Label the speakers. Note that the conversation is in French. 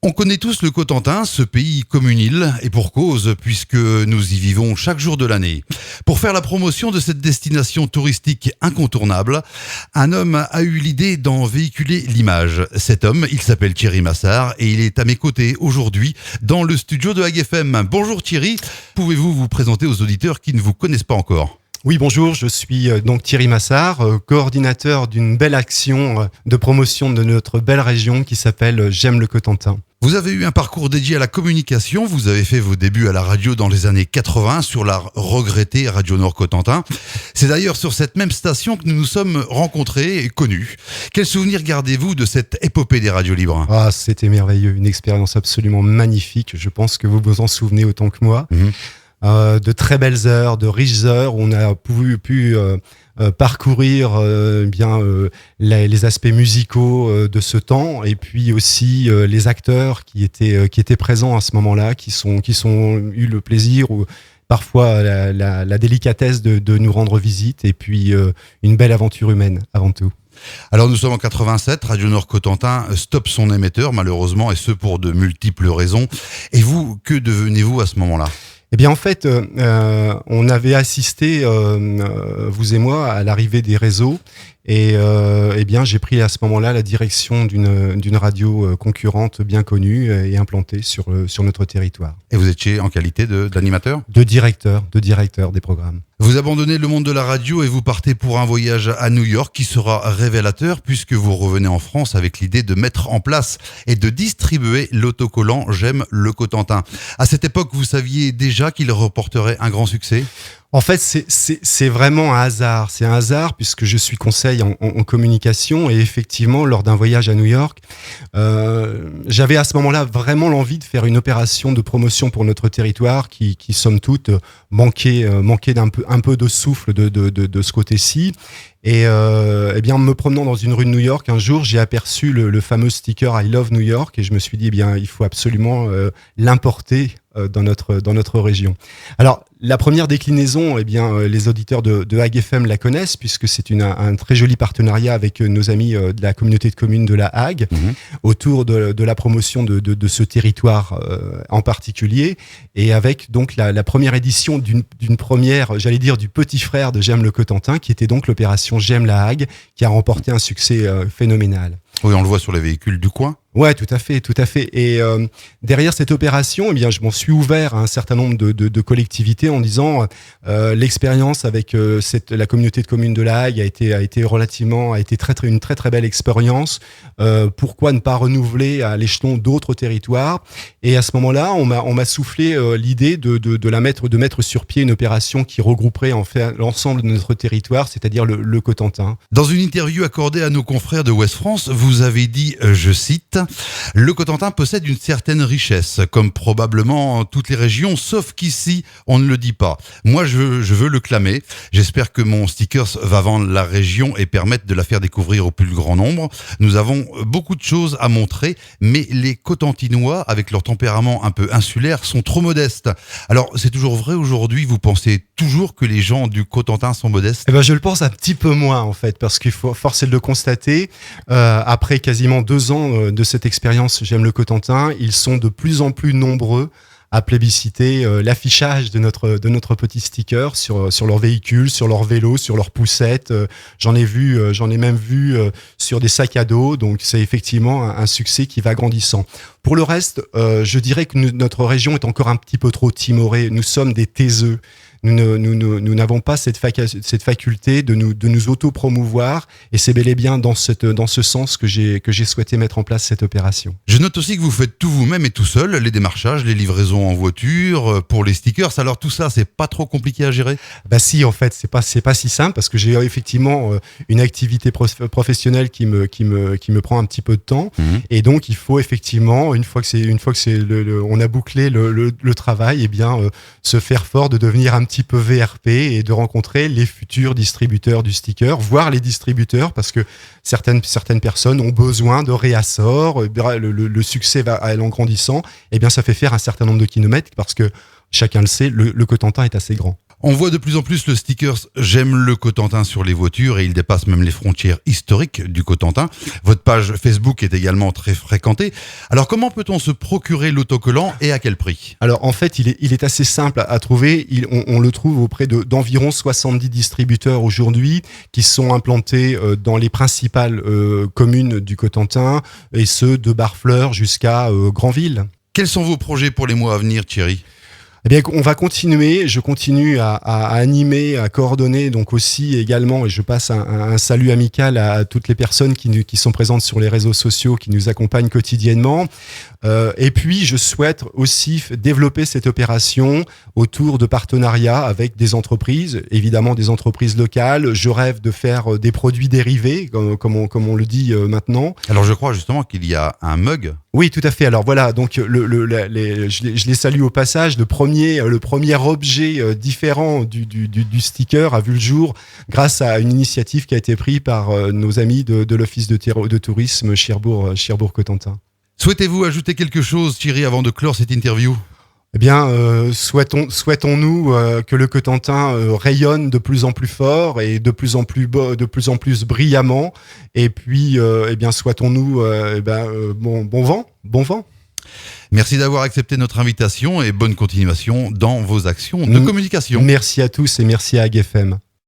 Speaker 1: On connaît tous le Cotentin, ce pays comme une île, et pour cause, puisque nous y vivons chaque jour de l'année. Pour faire la promotion de cette destination touristique incontournable, un homme a eu l'idée d'en véhiculer l'image. Cet homme, il s'appelle Thierry Massard et il est à mes côtés aujourd'hui dans le studio de AgFM. Bonjour Thierry, pouvez-vous vous présenter aux auditeurs qui ne vous connaissent pas encore ?
Speaker 2: Oui, bonjour, je suis donc Thierry Massard, coordinateur d'une belle action de promotion de notre belle région qui s'appelle J'aime le Cotentin.
Speaker 1: Vous avez eu un parcours dédié à la communication, vous avez fait vos débuts à la radio dans les années 80 sur la regrettée Radio Nord Cotentin. C'est d'ailleurs sur cette même station que nous nous sommes rencontrés et connus. Quels souvenirs gardez-vous de cette épopée des radios libres ?
Speaker 2: Ah, c'était merveilleux, une expérience absolument magnifique, je pense que vous vous en souvenez autant que moi. De très belles heures, de riches heures où on a pu parcourir les aspects musicaux de ce temps et puis aussi les acteurs qui étaient présents à ce moment-là, qui sont eu le plaisir ou parfois la délicatesse de nous rendre visite et puis une belle aventure humaine avant tout.
Speaker 1: Alors nous sommes en 87, Radio Nord Cotentin stoppe son émetteur malheureusement et ce pour de multiples raisons. Et vous, que devenez-vous à ce moment-là ?
Speaker 2: Eh bien, en fait, on avait assisté, vous et moi, à l'arrivée des réseaux. Et eh bien, j'ai pris à ce moment-là la direction d'une radio concurrente bien connue et implantée sur notre territoire.
Speaker 1: Et vous étiez en qualité d'animateur ?
Speaker 2: De directeur des programmes.
Speaker 1: Vous abandonnez le monde de la radio et vous partez pour un voyage à New York qui sera révélateur puisque vous revenez en France avec l'idée de mettre en place et de distribuer l'autocollant « J'aime le Cotentin ». À cette époque, vous saviez déjà qu'il reporterait un grand succès ?
Speaker 2: En fait, c'est vraiment un hasard. C'est un hasard puisque je suis conseil en communication et effectivement, lors d'un voyage à New York, j'avais à ce moment-là vraiment l'envie de faire une opération de promotion pour notre territoire qui somme toute, manquait un peu de souffle de ce côté-ci. Et eh bien, en me promenant dans une rue de New York, un jour, j'ai aperçu le fameux sticker I Love New York et je me suis dit, eh bien, il faut absolument l'importer dans notre région. Alors, la première déclinaison, eh bien, les auditeurs de AgFM la connaissent puisque c'est un très joli partenariat avec nos amis de la communauté de communes de la Hague autour de la promotion de ce territoire en particulier et avec donc la première édition d'une première, j'allais dire, du petit frère de J'aime le Cotentin qui était donc l'opération J'aime la Hague qui a remporté un succès phénoménal.
Speaker 1: Oui, on le voit sur les véhicules du coin.
Speaker 2: Ouais, tout à fait. Et derrière cette opération, eh bien, je m'en suis ouvert à un certain nombre de collectivités en disant l'expérience avec la communauté de communes de la Hague a été une très très belle expérience. Pourquoi ne pas renouveler à l'échelon d'autres territoires ? Et à ce moment-là, on m'a soufflé l'idée de mettre sur pied une opération qui regrouperait en fait l'ensemble de notre territoire, c'est-à-dire le Cotentin.
Speaker 1: Dans une interview accordée à nos confrères de Ouest France, vous avez dit, je cite, « Le Cotentin possède une certaine richesse, comme probablement toutes les régions, sauf qu'ici, on ne le dit pas. Moi, je veux le clamer. J'espère que mon sticker va vendre la région et permettre de la faire découvrir au plus grand nombre. Nous avons beaucoup de choses à montrer, mais les Cotentinois, avec leur tempérament un peu insulaire, sont trop modestes. Alors, c'est toujours vrai aujourd'hui, vous pensez toujours que les gens du Cotentin sont modestes ?
Speaker 2: Eh ben, je le pense un petit peu moins, en fait, parce qu'il faut forcer de le constater. Après quasiment 2 ans de cette expérience J'aime le Cotentin, ils sont de plus en plus nombreux à plébisciter l'affichage de notre petit sticker sur leur véhicule, sur leur vélo, sur leur poussette. J'en ai même vu sur des sacs à dos. Donc c'est effectivement un succès qui va grandissant. Pour le reste, je dirais que notre région est encore un petit peu trop timorée. Nous sommes des taiseux. Nous n'avons pas cette faculté de nous auto-promouvoir et c'est bel et bien dans ce sens que j'ai souhaité mettre en place cette opération.
Speaker 1: Je note aussi que vous faites tout vous-même et tout seul, les démarchages, les livraisons en voiture, pour les stickers. Alors tout ça, c'est pas trop compliqué à gérer ?
Speaker 2: Bah si, en fait, c'est pas si simple parce que j'ai effectivement une activité professionnelle qui me prend un petit peu de temps et donc il faut effectivement une fois que on a bouclé le travail, eh bien se faire fort de devenir un petit peu VRP et de rencontrer les futurs distributeurs du sticker, voire les distributeurs parce que certaines personnes ont besoin de réassorts, le succès va aller en grandissant, et bien ça fait faire un certain nombre de kilomètres parce que chacun le sait, le Cotentin est assez grand.
Speaker 1: On voit de plus en plus le sticker J'aime le Cotentin sur les voitures et il dépasse même les frontières historiques du Cotentin. Votre page Facebook est également très fréquentée. Alors comment peut-on se procurer l'autocollant et à quel prix ?
Speaker 2: Alors en fait, il est assez simple à trouver. On le trouve auprès d'environ 70 distributeurs aujourd'hui qui sont implantés dans les principales communes du Cotentin, et ce de Barfleur jusqu'à Granville.
Speaker 1: Quels sont vos projets pour les mois à venir, Thierry ?
Speaker 2: Eh bien, on va continuer. Je continue à animer, à coordonner, donc aussi également, et je passe un salut amical à toutes les personnes qui sont présentes sur les réseaux sociaux, qui nous accompagnent quotidiennement. Et puis, je souhaite aussi développer cette opération autour de partenariats avec des entreprises, évidemment des entreprises locales. Je rêve de faire des produits dérivés, comme on le dit maintenant.
Speaker 1: Alors je crois justement qu'il y a un mug.
Speaker 2: Oui, tout à fait. Alors voilà, donc je les salue au passage. Le premier objet différent du sticker a vu le jour grâce à une initiative qui a été prise par nos amis de l'Office de tourisme Cherbourg-Cotentin.
Speaker 1: Souhaitez-vous ajouter quelque chose, Thierry, avant de clore cette interview ?
Speaker 2: Eh bien, souhaitons-nous que le Cotentin rayonne de plus en plus fort et de plus en plus brillamment. Et puis, eh bien, souhaitons-nous bon vent.
Speaker 1: Merci d'avoir accepté notre invitation et bonne continuation dans vos actions de communication.
Speaker 2: Merci à tous et merci à AgFM.